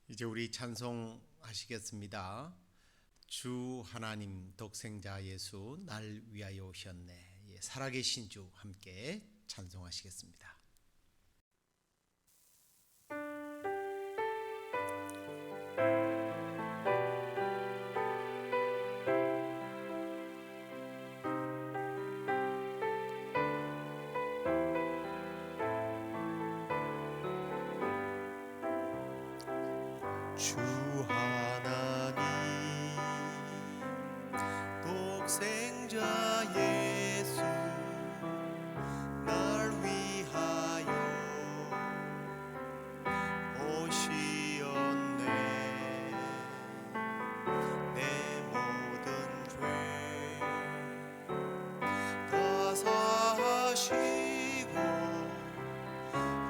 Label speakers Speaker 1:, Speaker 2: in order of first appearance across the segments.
Speaker 1: 이제 우리 찬송하시겠습니다. 주 하나님 독생자 예수 날 위하여 오셨네. 살아계신 주 함께 찬송하시겠습니다. 주 하나님 독생자 예수 날 위하여 오시었네. 내 모든 죄 다 사하시고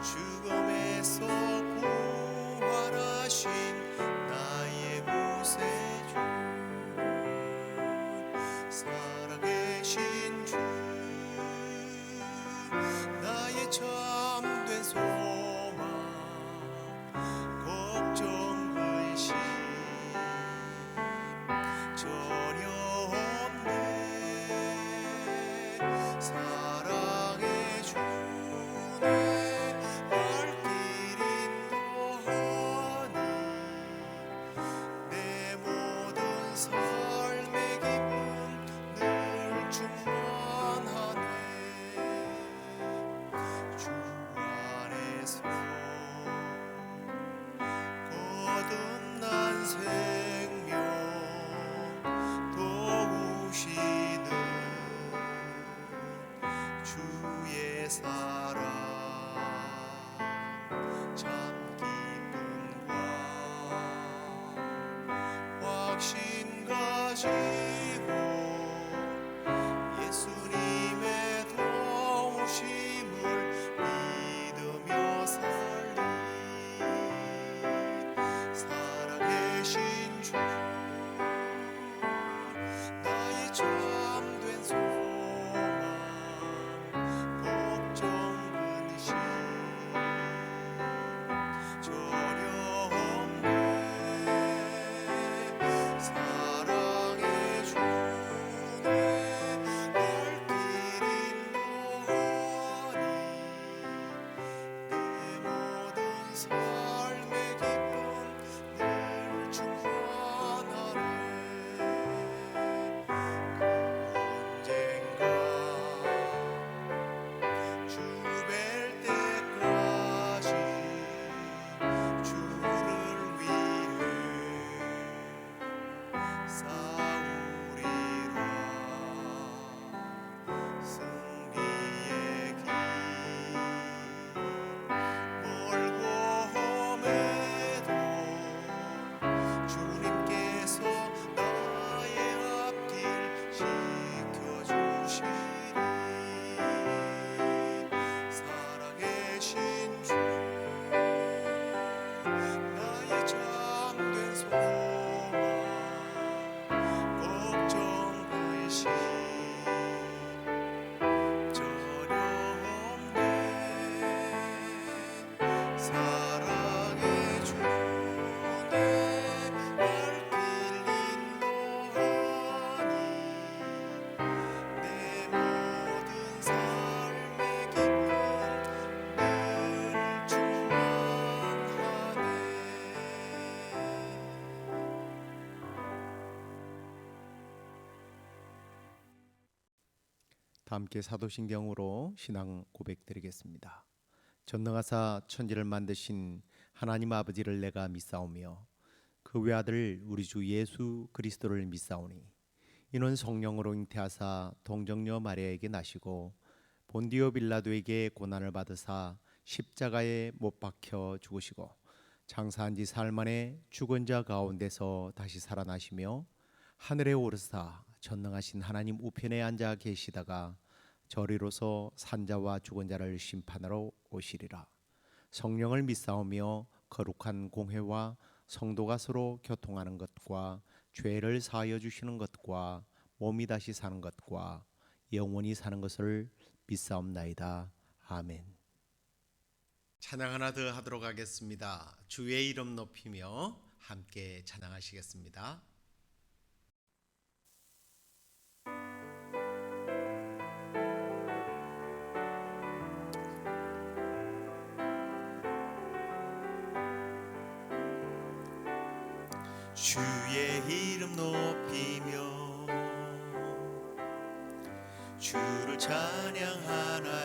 Speaker 1: 죽음에서 부활하신 나의 구세주 살아계신 주 나의 참된 소망 걱정 근심 전혀 없네. 사랑해 주네. 발길 인도하니 내 모든 삶의 기쁨 늘 충만하네. 주 안에서 거듭난 생명 도우시는 주의 사랑 참 기쁨과 확신 가지고 예수님의 도우심을 믿으며 살리. 살아계신 주 나의 참된 소망 걱정 근심 전혀 없네. 사랑해 주네. 발길 인도하니 내 모든 삶의 기쁨 늘 충만하네. 언젠가 주 뵐 때까지 주를 위해 싸우리라. 승리의 길 멀고 험해도 주님께서 나의 앞길 지켜주시리. 살아계신 주 나의 참된 소망 걱정 근심 전혀 없네. 사랑해 주네. 발길 인도하니 내 모든 삶의 기쁨 늘 충만하네. 다 함께 사도신경으로 신앙 고백드리겠습니다. 전능하사 천지를 만드신 하나님 아버지를 내가 믿사오며 그 외아들 우리 주 예수 그리스도를 믿사오니 이는 성령으로 잉태하사 동정녀 마리아에게 나시고 본디오 빌라도에게 고난을 받으사 십자가에 못 박혀 죽으시고 장사한 지 사흘 만에 죽은 자 가운데서 다시 살아나시며 하늘에 오르사 전능하신 하나님 우편에 앉아 계시다가 저리로서 산자와 죽은 자를 심판하러 오시리라. 성령을 믿사오며 거룩한 공회와 성도가 서로 교통하는 것과 죄를 사하여 주시는 것과 몸이 다시 사는 것과 영원히 사는 것을 믿사옵나이다. 아멘. 찬양 하나 더 하도록 하겠습니다. 주의 이름 높이며 함께 찬양하시겠습니다. 주의 이름 높이며 주를 찬양하나이다.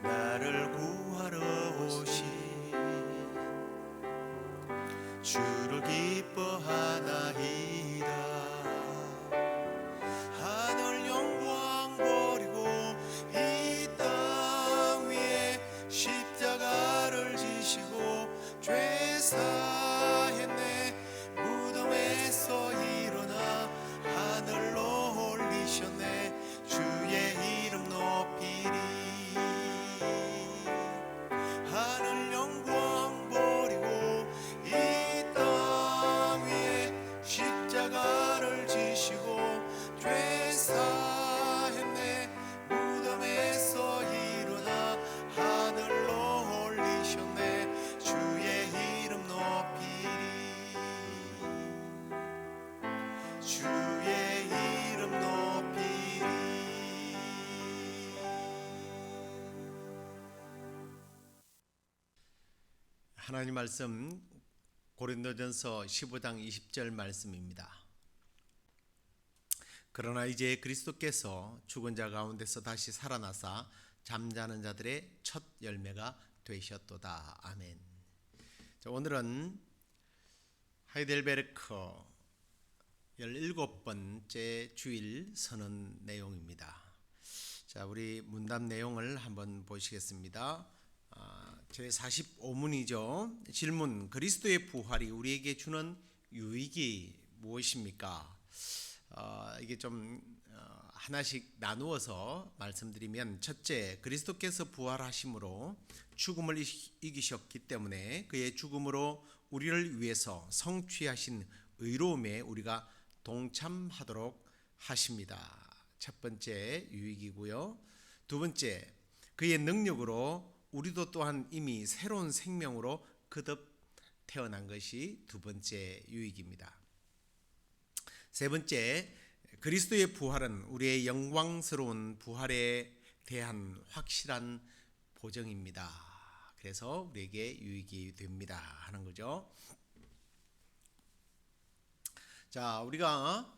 Speaker 1: 나를 구하러 오신 주를 기뻐하나이다. 하늘 영광 버리고 이 땅 위에 십자가를 지시고 죄 사했네. 무덤에서 일어나 하늘로 올리셨네. 주의 이름 높이리. 하늘 영광 버리고 이 땅 위에 십자가를 지시고 죄 사했네. 무덤에서 일어나 하늘로 올리셨네. 주의 이름 높이리. 주의 이름 높이리. 하나님 말씀 고린도전서 15장 20절 말씀입니다. 그러나 이제 그리스도께서 죽은 자 가운데서 다시 살아나사 잠자는 자들의 첫 열매가 되셨도다. 아멘. 자, 오늘은 하이델베르크 17번째 주일 선언 내용입니다. 자, 우리 문답 내용을 한번 보시겠습니다. 제 45문이죠. 질문: 그리스도의 부활이 우리에게 주는 유익이 무엇입니까? 이게 좀 하나씩 나누어서 말씀드리면, 첫째, 그리스도께서 부활하심으로 죽음을 이기셨기 때문에 그의 죽음으로 우리를 위해서 성취하신 의로움에 우리가 동참하도록 하십니다. 첫 번째 유익이고요. 두 번째, 그의 능력으로 우리도 또한 이미 새로운 생명으로 거듭 태어난 것이 두 번째 유익입니다. 세 번째, 그리스도의 부활은 우리의 영광스러운 부활에 대한 확실한 보정입니다. 그래서 우리에게 유익이 됩니다 하는 거죠. 자, 우리가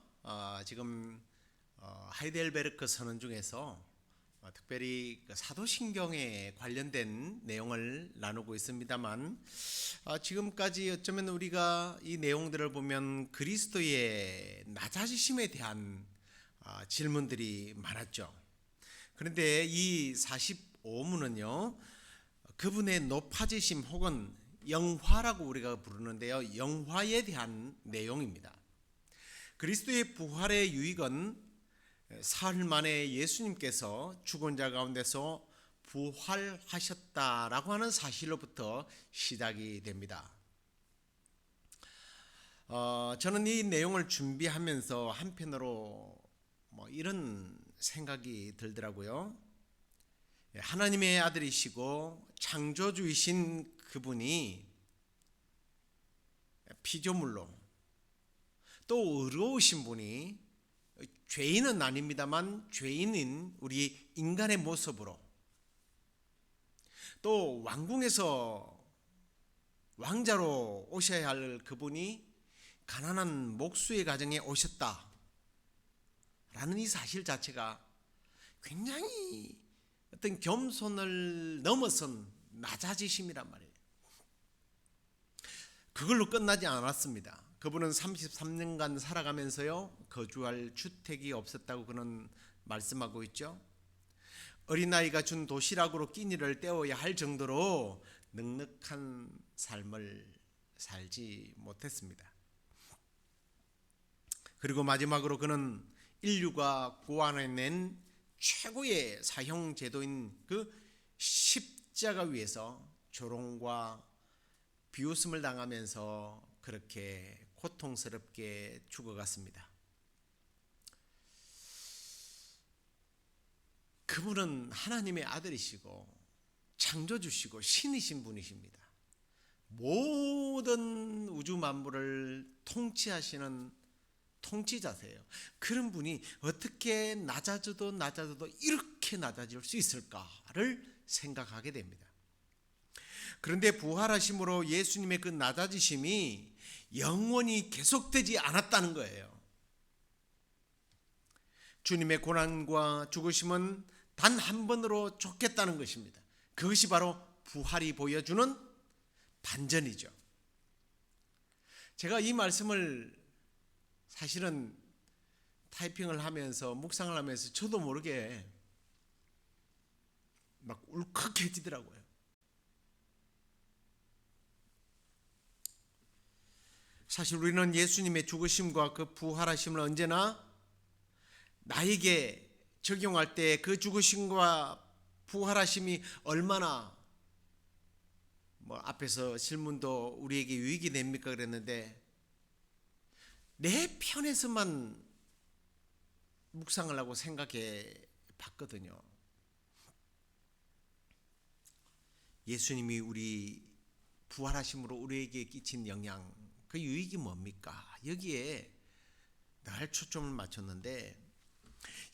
Speaker 1: 지금 하이델베르크 선언 중에서 특별히 사도신경에 관련된 내용을 나누고 있습니다만, 지금까지 어쩌면 우리가 이 내용들을 보면 그리스도의 낮아지심에 대한 질문들이 많았죠. 그런데 이 45문은요, 그분의 높아지심 혹은 영화라고 우리가 부르는데요, 영화에 대한 내용입니다. 그리스도의 부활의 유익은 사흘 만에 예수님께서 죽은 자 가운데서 부활하셨다라고 하는 사실로부터 시작이 됩니다. 저는 이 내용을 준비하면서 한편으로 이런 생각이 들더라고요. 하나님의 아들이시고 창조주이신 그분이 피조물로, 또 의로우신 분이 죄인은 아닙니다만 죄인인 우리 인간의 모습으로, 또 왕궁에서 왕자로 오셔야 할 그분이 가난한 목수의 가정에 오셨다라는 이 사실 자체가 굉장히 어떤 겸손을 넘어선 낮아지심이란 말이에요. 그걸로 끝나지 않았습니다. 그분은 33년간 살아가면서요, 거주할 주택이 없었다고 그는 말씀하고 있죠. 어린아이가 준 도시락으로 끼니를 때워야 할 정도로 넉넉한 삶을 살지 못했습니다. 그리고 마지막으로 그는 인류가 고안해낸 최고의 사형 제도인 그 십자가 위에서 조롱과 비웃음을 당하면서 그렇게 고통스럽게 죽어갔습니다. 그분은 하나님의 아들이시고 창조주시고 신이신 분이십니다. 모든 우주 만물을 통치하시는 통치자세요. 그런 분이 어떻게 낮아져도 이렇게 낮아질 수 있을까를 생각하게 됩니다. 그런데 부활하심으로 예수님의 그 낮아지심이 영원히 계속되지 않았다는 거예요. 주님의 고난과 죽으심은 단 한 번으로 쫓겠다는 것입니다. 그것이 바로 부활이 보여주는 반전이죠. 제가 이 말씀을 사실은 타이핑을 하면서 묵상을 하면서 저도 모르게 막 울컥해지더라고요. 사실 우리는 예수님의 죽으심과 그 부활하심을 언제나 나에게 적용할 때 그 죽으심과 부활하심이 얼마나 앞에서 질문도 우리에게 유익이 됩니까 그랬는데 내 편에서만 묵상을 하고 생각해 봤거든요. 예수님이 우리 부활하심으로 우리에게 끼친 영향, 그 유익이 뭡니까? 여기에 늘 초점을 맞췄는데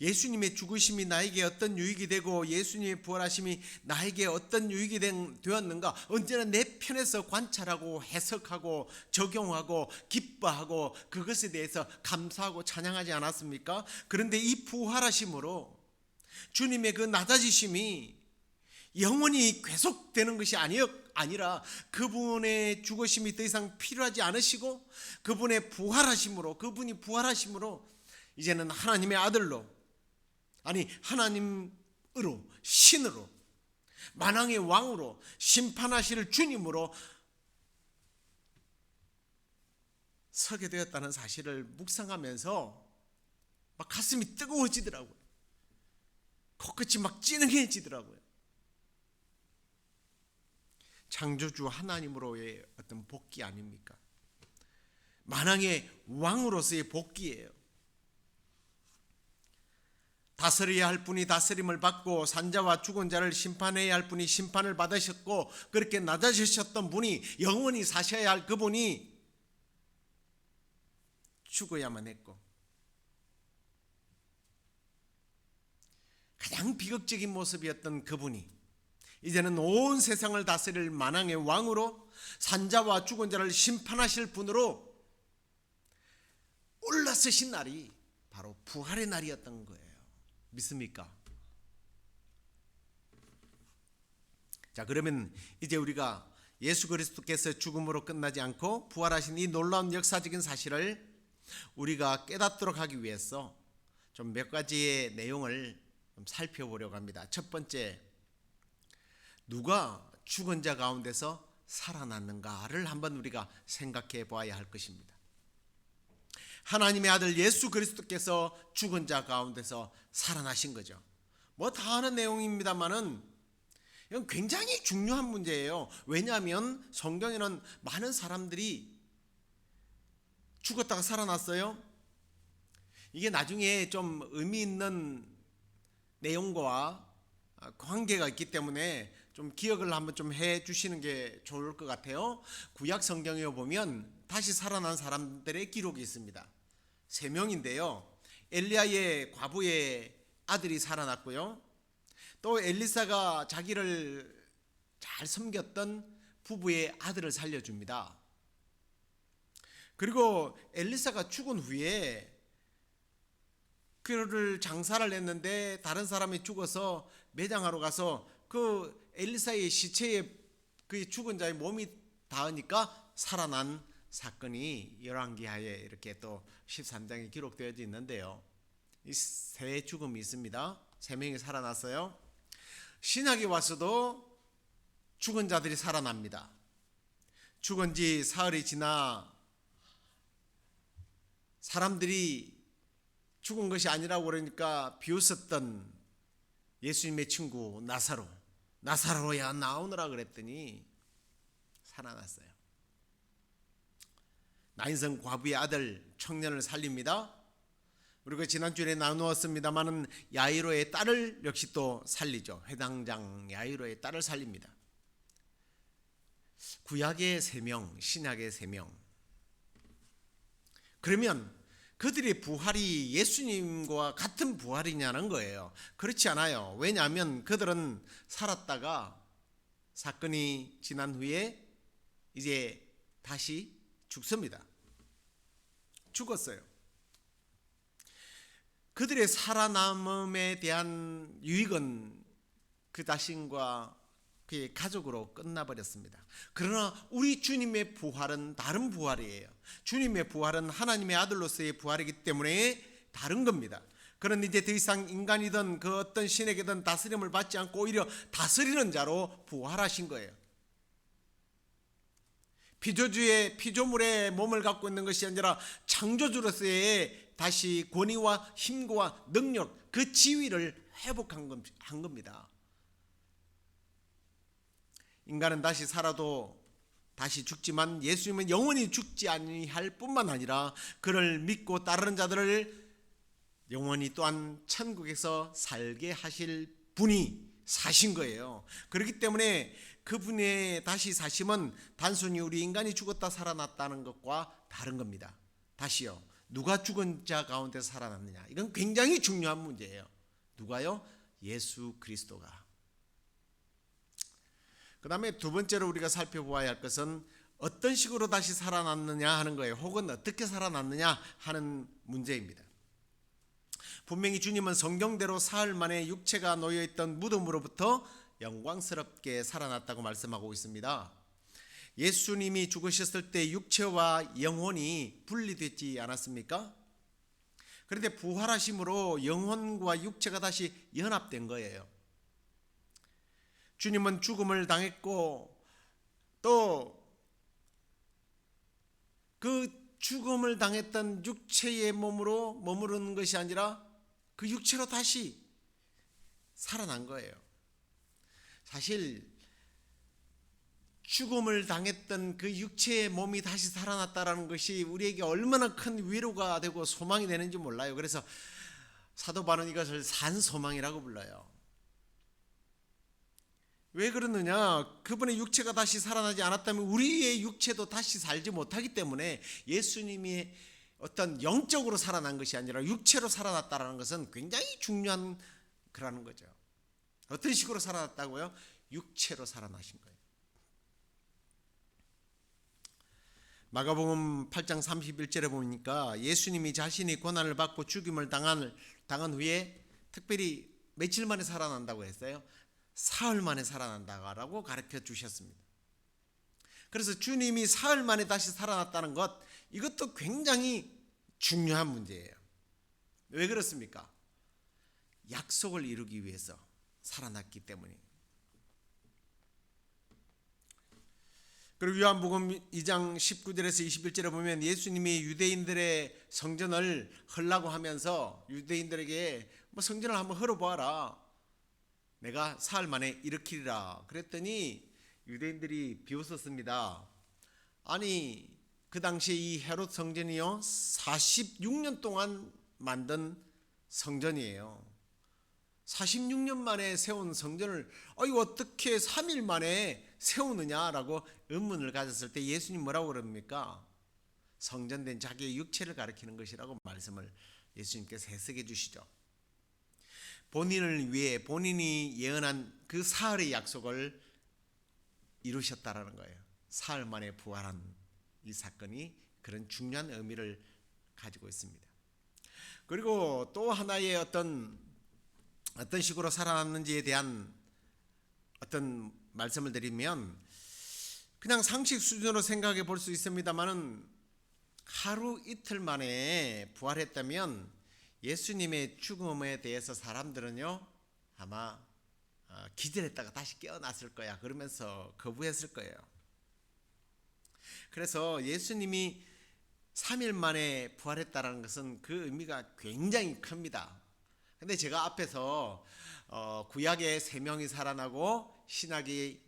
Speaker 1: 예수님의 죽으심이 나에게 어떤 유익이 되고 예수님의 부활하심이 나에게 어떤 유익이 되었는가 언제나 내 편에서 관찰하고 해석하고 적용하고 기뻐하고 그것에 대해서 감사하고 찬양하지 않았습니까? 그런데 이 부활하심으로 주님의 그 낮아지심이 영원히 계속되는 것이 아니라 그분의 죽으심이 더 이상 필요하지 않으시고 그분이 부활하심으로 이제는 하나님의 아들로 하나님으로 신으로 만왕의 왕으로 심판하실 주님으로 서게 되었다는 사실을 묵상하면서 막 가슴이 뜨거워지더라고요. 코끝이 막 찌능해지더라고요. 창조주 하나님으로의 어떤 복귀 아닙니까? 만왕의 왕으로서의 복귀예요. 다스려야 할 분이 다스림을 받고 산자와 죽은 자를 심판해야 할 분이 심판을 받으셨고 그렇게 낮아지셨던 분이 영원히 사셔야 할 그분이 죽어야만 했고 가장 비극적인 모습이었던 그분이 이제는 온 세상을 다스릴 만왕의 왕으로 산자와 죽은 자를 심판하실 분으로 올라서신 날이 바로 부활의 날이었던 거예요. 믿습니까? 자, 그러면 이제 우리가 예수 그리스도께서 죽음으로 끝나지 않고 부활하신 이 놀라운 역사적인 사실을 우리가 깨닫도록 하기 위해서 좀 몇 가지의 내용을 좀 살펴보려고 합니다. 첫 번째, 누가 죽은 자 가운데서 살아났는가를 한번 우리가 생각해 보아야 할 것입니다. 하나님의 아들 예수 그리스도께서 죽은 자 가운데서 살아나신 거죠. 다 아는 내용입니다만은 이건 굉장히 중요한 문제예요. 왜냐하면 성경에는 많은 사람들이 죽었다가 살아났어요. 이게 나중에 좀 의미 있는 내용과 관계가 있기 때문에 좀 기억을 한번 좀 해 주시는 게 좋을 것 같아요. 구약 성경에 보면 다시 살아난 사람들의 기록이 있습니다. 3명인데요. 엘리야의 과부의 아들이 살아났고요. 또 엘리사가 자기를 잘 섬겼던 부부의 아들을 살려줍니다. 그리고 엘리사가 죽은 후에 그를 장사를 했는데 다른 사람이 죽어서 매장하러 가서 그 엘리사의 시체에 그 죽은 자의 몸이 닿으니까 살아난 사건이 열왕기하에 이렇게 또 13장에 기록되어 있는데요. 이 세 죽음이 있습니다. 3명이 살아났어요. 신약에 와서도 죽은 자들이 살아납니다. 죽은 지 사흘이 지나 사람들이 죽은 것이 아니라고 그러니까 비웃었던 예수님의 친구 나사로야 나오너라 그랬더니 살아났어요. 나인성 과부의 아들 청년을 살립니다. 우리가 지난주에 나누었습니다마는 야이로의 딸을 역시 또 살리죠. 회당장 야이로의 딸을 살립니다. 구약의 3명, 신약의 3명. 그러면 그들의 부활이 예수님과 같은 부활이냐는 거예요. 그렇지 않아요. 왜냐하면 그들은 살았다가 사건이 지난 후에 이제 다시 죽습니다. 죽었어요. 그들의 살아남음에 대한 유익은 그 자신과 그의 가족으로 끝나버렸습니다. 그러나 우리 주님의 부활은 다른 부활이에요. 주님의 부활은 하나님의 아들로서의 부활이기 때문에 다른 겁니다. 그는 이제 더 이상 인간이든 그 어떤 신에게든 다스림을 받지 않고 오히려 다스리는 자로 부활하신 거예요. 피조물의 몸을 갖고 있는 것이 아니라 창조주로서의 다시 권위와 힘과 능력, 그 지위를 회복한 겁니다. 인간은 다시 살아도 다시 죽지만 예수님은 영원히 죽지 아니할 뿐만 아니라 그를 믿고 따르는 자들을 영원히 또한 천국에서 살게 하실 분이 사신 거예요. 그렇기 때문에 그분의 다시 사심은 단순히 우리 인간이 죽었다 살아났다는 것과 다른 겁니다. 다시요. 누가 죽은 자 가운데 살아났느냐? 이건 굉장히 중요한 문제예요. 누가요? 예수 그리스도가. 그 다음에 두 번째로 우리가 살펴보아야 할 것은 어떤 식으로 다시 살아났느냐 하는 거예요. 혹은 어떻게 살아났느냐 하는 문제입니다. 분명히 주님은 성경대로 사흘 만에 육체가 놓여있던 무덤으로부터 영광스럽게 살아났다고 말씀하고 있습니다. 예수님이 죽으셨을 때 육체와 영혼이 분리되지 않았습니까? 그런데 부활하심으로 영혼과 육체가 다시 연합된 거예요. 주님은 죽음을 당했고 또 그 죽음을 당했던 육체의 몸으로 머무르는 것이 아니라 그 육체로 다시 살아난 거예요. 사실 죽음을 당했던 그 육체의 몸이 다시 살아났다는 것이 우리에게 얼마나 큰 위로가 되고 소망이 되는지 몰라요. 그래서 사도 바울은 이것을 산소망이라고 불러요. 왜 그러느냐? 그분의 육체가 다시 살아나지 않았다면 우리의 육체도 다시 살지 못하기 때문에 예수님이 어떤 영적으로 살아난 것이 아니라 육체로 살아났다는 것은 굉장히 중요한 거라는 거죠. 어떤 식으로 살아났다고요? 육체로 살아나신 거예요. 마가복음 8장 31절에 보니까 예수님이 자신이 고난을 받고 죽임을 당한 후에 특별히 며칠 만에 살아난다고 했어요. 사흘 만에 살아난다고 가르쳐 주셨습니다. 그래서 주님이 사흘 만에 다시 살아났다는 것, 이것도 굉장히 중요한 문제예요. 왜 그렇습니까? 약속을 이루기 위해서 살아났기 때문에. 그리고 요한복음 2장 19절에서 21절에 보면 예수님이 유대인들의 성전을 헐라고 하면서 유대인들에게 성전을 한번 헐어보아라. 내가 사흘 만에 일으키리라. 그랬더니 유대인들이 비웃었습니다. 아니 그 당시에 이 헤롯 성전이요 46년 동안 만든 성전이에요. 46년 만에 세운 성전을 이거 어떻게 3일 만에 세우느냐라고 의문을 가졌을 때 예수님 뭐라고 그럽니까? 성전된 자기의 육체를 가리키는 것이라고 말씀을 예수님께서 해석해 주시죠. 본인을 위해 본인이 예언한 그 사흘의 약속을 이루셨다라는 거예요. 사흘 만에 부활한 이 사건이 그런 중요한 의미를 가지고 있습니다. 그리고 또 하나의 어떤 식으로 살아났는지에 대한 어떤 말씀을 드리면 그냥 상식 수준으로 생각해 볼 수 있습니다만은 하루 이틀 만에 부활했다면 예수님의 죽음에 대해서 사람들은요 아마 기절했다가 다시 깨어났을 거야 그러면서 거부했을 거예요. 그래서 예수님이 3일 만에 부활했다는 것은 그 의미가 굉장히 큽니다. 근데 제가 앞에서 구약에 3명이 살아나고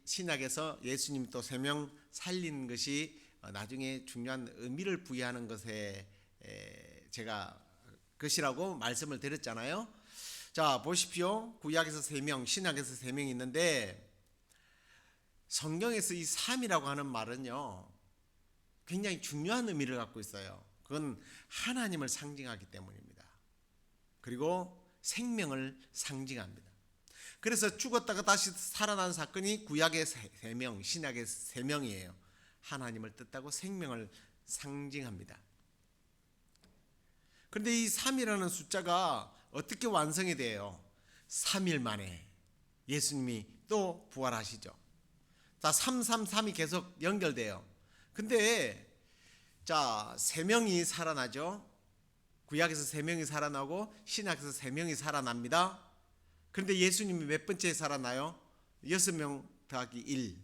Speaker 1: 신약에서 예수님 또 3명 살린 것이 나중에 중요한 의미를 부여하는 것에 제가 것이라고 말씀을 드렸잖아요. 자, 보십시오. 구약에서 3명, 신약에서 3명이 있는데 성경에서 이 3이라고 하는 말은요, 굉장히 중요한 의미를 갖고 있어요. 그건 하나님을 상징하기 때문입니다. 그리고 생명을 상징합니다. 그래서 죽었다가 다시 살아난 사건이 구약의 3명, 신약의 3명이에요. 하나님을 뜻하고 생명을 상징합니다. 그런데 이 3이라는 숫자가 어떻게 완성이 돼요? 3일 만에 예수님이 또 부활하시죠. 자, 333이 계속 연결돼요. 근데 자, 3명이 살아나죠. 구약에서 3명이 살아나고 신약에서 3명이 살아납니다. 그런데 예수님이 몇 번째 살아나요? 6명 더하기 1,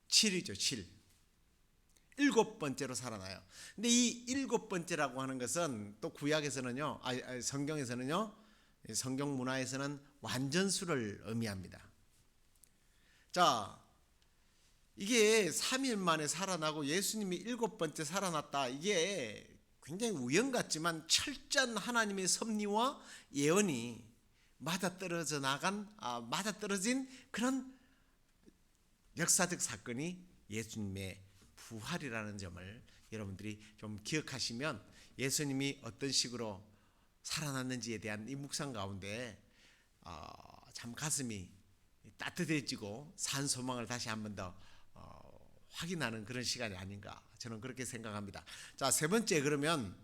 Speaker 1: 7이죠. 7. 7번째로 살아나요. 근데 이 7번째라고 하는 것은 또 구약에서는요, 성경에서는요, 성경 문화에서는 완전수를 의미합니다. 자, 이게 3일 만에 살아나고 예수님이 7번째 살아났다. 이게 굉장히 우연 같지만 철저한 하나님의 섭리와 예언이 맞아떨어진 그런 역사적 사건이 예수님의 부활이라는 점을 여러분들이 좀 기억하시면 예수님이 어떤 식으로 살아났는지에 대한 이 묵상 가운데 참 가슴이 따뜻해지고 산 소망을 다시 한 번 더 확인하는 그런 시간이 아닌가, 저는 그렇게 생각합니다. 자, 세 번째, 그러면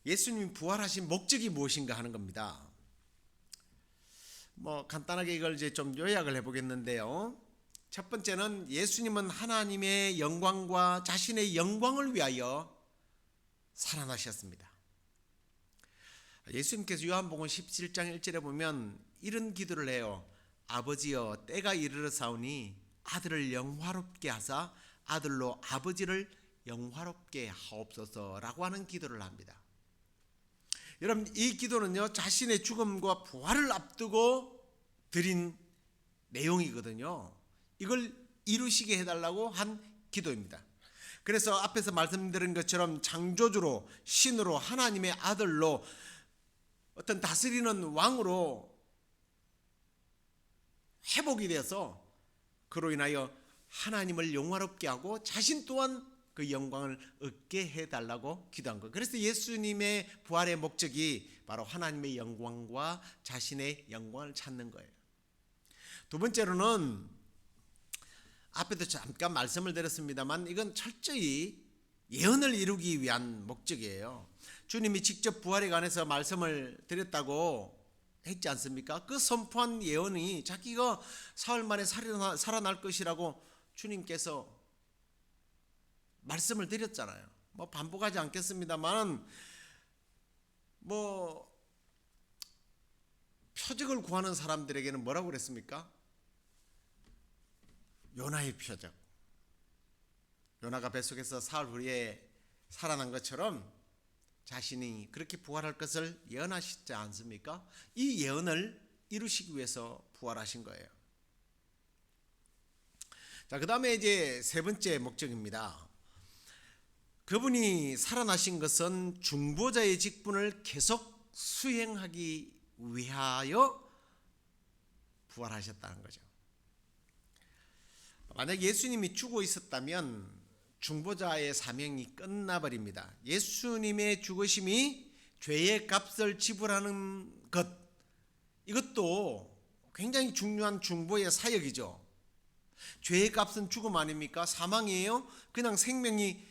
Speaker 1: 예수님이 부활하신 목적이 무엇인가 하는 겁니다. 간단하게 이걸 이제 좀 요약을 해보겠는데요. 첫 번째는 예수님은 하나님의 영광과 자신의 영광을 위하여 살아나셨습니다. 예수님께서 요한복음 17장 1절에 보면 이런 기도를 해요. 아버지여, 때가 이르렀사오니 아들을 영화롭게 하사 아들로 아버지를 영화롭게 하옵소서라고 하는 기도를 합니다. 여러분, 이 기도는요, 자신의 죽음과 부활을 앞두고 드린 내용이거든요. 이걸 이루시게 해달라고 한 기도입니다. 그래서 앞에서 말씀드린 것처럼 창조주로, 신으로, 하나님의 아들로, 어떤 다스리는 왕으로 회복이 돼서 그로 인하여 하나님을 영화롭게 하고 자신 또한 그 영광을 얻게 해달라고 기도한 거예요. 그래서 예수님의 부활의 목적이 바로 하나님의 영광과 자신의 영광을 찾는 거예요. 두 번째로는 앞에도 잠깐 말씀을 드렸습니다만 이건 철저히 예언을 이루기 위한 목적이에요. 주님이 직접 부활에 관해서 말씀을 드렸다고 했지 않습니까? 그 선포한 예언이 자기가 사흘 만에 살아날 것이라고 주님께서 말씀을 드렸잖아요. 반복하지 않겠습니다만 표적을 구하는 사람들에게는 뭐라고 그랬습니까? 요나의 표적. 요나가 뱃속에서 사흘 후에 살아난 것처럼 자신이 그렇게 부활할 것을 예언하시지 않습니까? 이 예언을 이루시기 위해서 부활하신 거예요. 자, 그 다음에 이제 세 번째 목적입니다. 그분이 살아나신 것은 중보자의 직분을 계속 수행하기 위하여 부활하셨다는 거죠. 만약 예수님이 죽어 있었다면 중보자의 사명이 끝나버립니다. 예수님의 죽으심이 죄의 값을 지불하는 것, 이것도 굉장히 중요한 중보의 사역이죠. 죄의 값은 죽음 아닙니까? 사망이에요. 그냥 생명이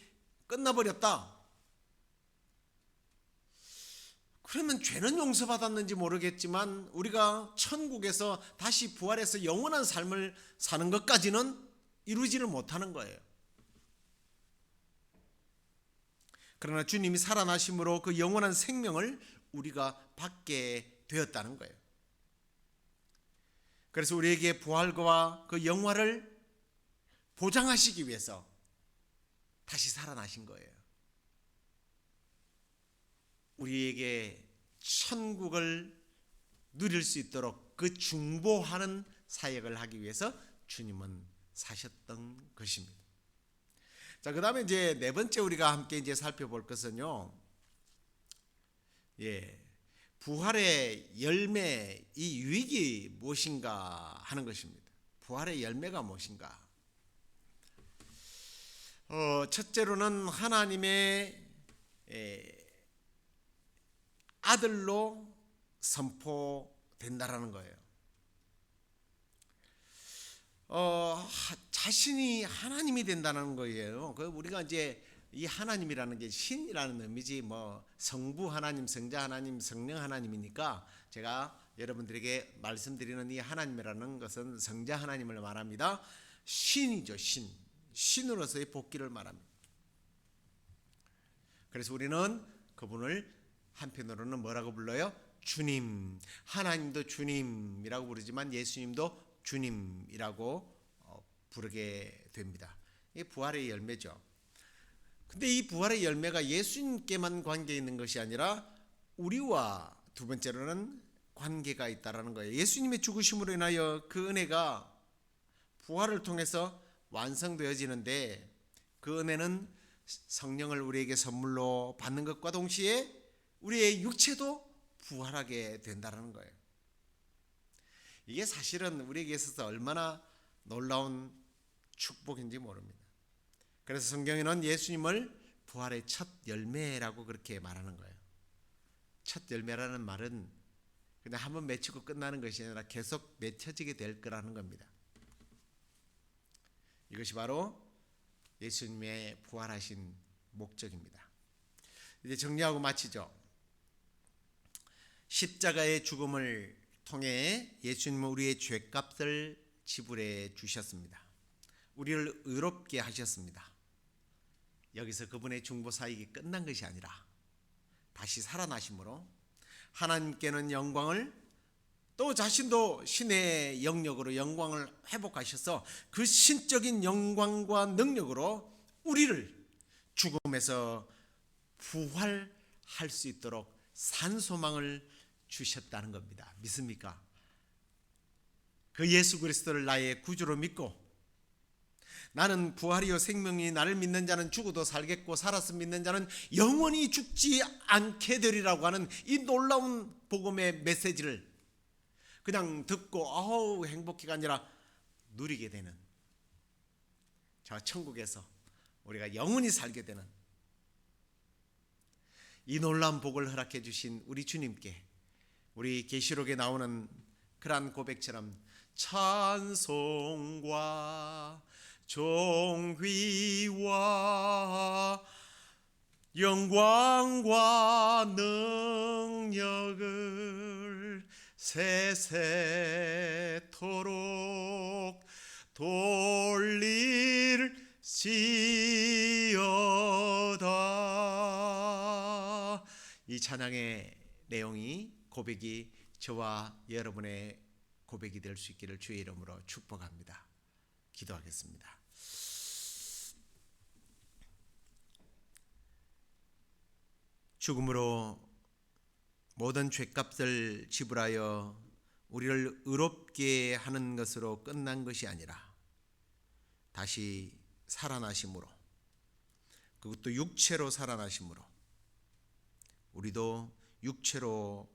Speaker 1: 끝나버렸다. 그러면 죄는 용서받았는지 모르겠지만 우리가 천국에서 다시 부활해서 영원한 삶을 사는 것까지는 이루지를 못하는 거예요. 그러나 주님이 살아나심으로 그 영원한 생명을 우리가 받게 되었다는 거예요. 그래서 우리에게 부활과 그 영화를 보장하시기 위해서 다시 살아나신 거예요. 우리에게 천국을 누릴 수 있도록 그 중보하는 사역을 하기 위해서 주님은 사셨던 것입니다. 자, 그다음에 이제 네 번째 우리가 함께 이제 살펴볼 것은요. 부활의 열매, 이 유익이 무엇인가 하는 것입니다. 부활의 열매가 무엇인가? 첫째로는 하나님의 아들로 선포된다라는 거예요. 자신이 하나님이 된다는 거예요. 우리가 이제 이 하나님이라는 게 신이라는 의미지 뭐 성부 하나님, 성자 하나님, 성령 하나님이니까 제가 여러분들에게 말씀드리는 이 하나님이라는 것은 성자 하나님을 말합니다. 신이죠, 신. 신으로서의 복귀를 말합니다. 그래서 우리는 그분을 한편으로는 뭐라고 불러요? 주님. 하나님도 주님이라고 부르지만 예수님도 주님이라고 부르게 됩니다. 이게 부활의 열매죠. 근데 이 부활의 열매가 예수님께만 관계 있는 것이 아니라 우리와 두 번째로는 관계가 있다라는 거예요. 예수님의 죽으심으로 인하여 그 은혜가 부활을 통해서 완성되어지는데 그 은혜는 성령을 우리에게 선물로 받는 것과 동시에 우리의 육체도 부활하게 된다는 거예요. 이게 사실은 우리에게 있어서 얼마나 놀라운 축복인지 모릅니다. 그래서 성경에는 예수님을 부활의 첫 열매라고 그렇게 말하는 거예요. 첫 열매라는 말은 그냥 한번 맺히고 끝나는 것이 아니라 계속 맺혀지게 될 거라는 겁니다. 이것이 바로 예수님의 부활하신 목적입니다. 이제 정리하고 마치죠. 십자가의 죽음을 통해 예수님은 우리의 죄값을 지불해 주셨습니다. 우리를 의롭게 하셨습니다. 여기서 그분의 중보사역이 끝난 것이 아니라 다시 살아나심으로 하나님께는 영광을, 또 자신도 신의 영역으로 영광을 회복하셔서 그 신적인 영광과 능력으로 우리를 죽음에서 부활할 수 있도록 산소망을 주셨다는 겁니다. 믿습니까? 그 예수 그리스도를 나의 구주로 믿고 나는 부활이요 생명이 나를 믿는 자는 죽어도 살겠고 살아서 믿는 자는 영원히 죽지 않게 되리라고 하는 이 놀라운 복음의 메시지를 그냥 듣고 행복해가 아니라 누리게 되는, 저 천국에서 우리가 영원히 살게 되는 이 놀라운 복을 허락해 주신 우리 주님께 우리 계시록에 나오는 그러한 고백처럼 찬송과 존귀와 영광과 능력을 세세토록 돌릴지어다. 이 찬양의 내용이, 고백이 저와 여러분의 고백이 될 수 있기를 주의 이름으로 축복합니다. 기도하겠습니다. 죽음으로 모든 죄값을 지불하여 우리를 의롭게 하는 것으로 끝난 것이 아니라 다시 살아나심으로, 그것도 육체로 살아나심으로 우리도 육체로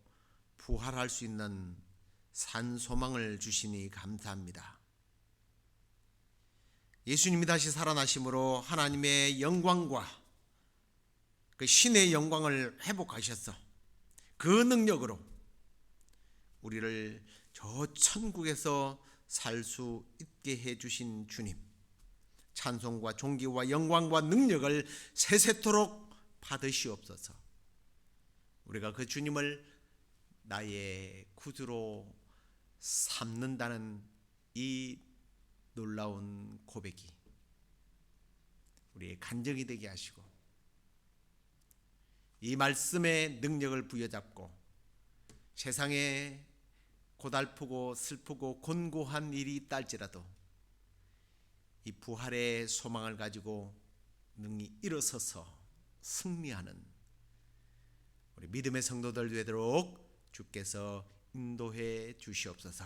Speaker 1: 부활할 수 있는 산소망을 주시니 감사합니다. 예수님이 다시 살아나심으로 하나님의 영광과 그 신의 영광을 회복하셔서 그 능력으로 우리를 저 천국에서 살 수 있게 해주신 주님, 찬송과 존귀와 영광과 능력을 세세토록 받으시옵소서. 우리가 그 주님을 나의 구주로 삼는다는 이 놀라운 고백이 우리의 간증이 되게 하시고 이 말씀의 능력을 부여잡고 세상에 고달프고 슬프고 곤고한 일이 있다 할지라도 이 부활의 소망을 가지고 능히 일어서서 승리하는 우리 믿음의 성도들 되도록 주께서 인도해 주시옵소서.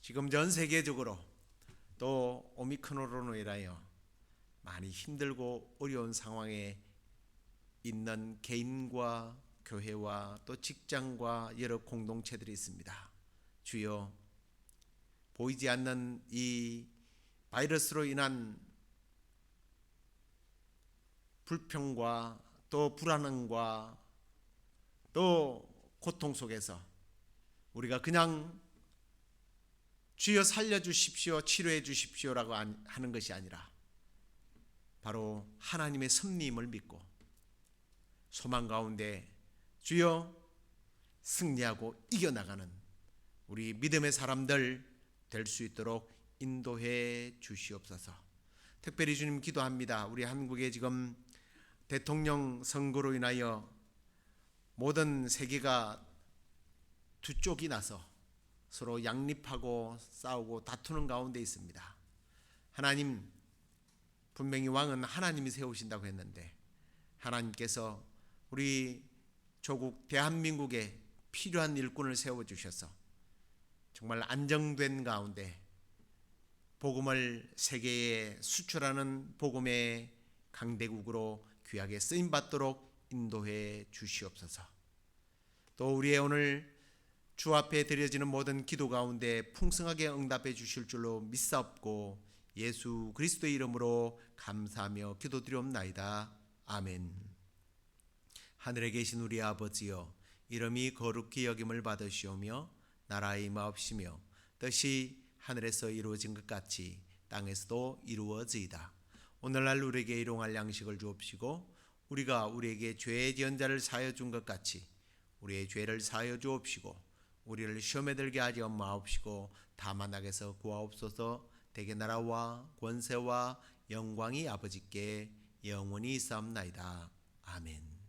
Speaker 1: 지금 전 세계적으로 또 오미크론으로 인하여 많이 힘들고 어려운 상황에 있는 개인과 교회와 또 직장과 여러 공동체들이 있습니다. 주여, 보이지 않는 이 바이러스로 인한 불평과 또 불안함과 또 고통 속에서 우리가 그냥 주여 살려주십시오, 치료해 주십시오라고 하는 것이 아니라 바로 하나님의 섭리임을 믿고 소망 가운데 주여 승리하고 이겨나가는 우리 믿음의 사람들 될 수 있도록 인도해 주시옵소서. 특별히 주님 기도합니다. 우리 한국에 지금 대통령 선거로 인하여 모든 세계가 두 쪽이 나서 서로 양립하고 싸우고 다투는 가운데 있습니다. 하나님, 분명히 왕은 하나님이 세우신다고 했는데 하나님께서 우리 조국 대한민국에 필요한 일꾼을 세워주셔서 정말 안정된 가운데 복음을 세계에 수출하는 복음의 강대국으로 귀하게 쓰임받도록 인도해 주시옵소서. 또 우리의 오늘 주 앞에 드려지는 모든 기도 가운데 풍성하게 응답해 주실 줄로 믿사옵고 예수 그리스도의 이름으로 감사하며 기도드리옵나이다. 아멘. 하늘에 계신 우리 아버지여, 이름이 거룩히 여김을 받으시오며 나라의 임하옵시며 뜻이 하늘에서 이루어진 것 같이 땅에서도 이루어지이다. 오늘날 우리에게 일용할 양식을 주옵시고 우리가 우리에게 죄 지은 자를 사하여 준 것 같이 우리의 죄를 사하여 주옵시고 우리를 시험에 들게 하지 마옵시고 다만 악에서 구하옵소서. 대개 나라와 권세와 영광이 아버지께 영원히 있사옵나이다. 아멘.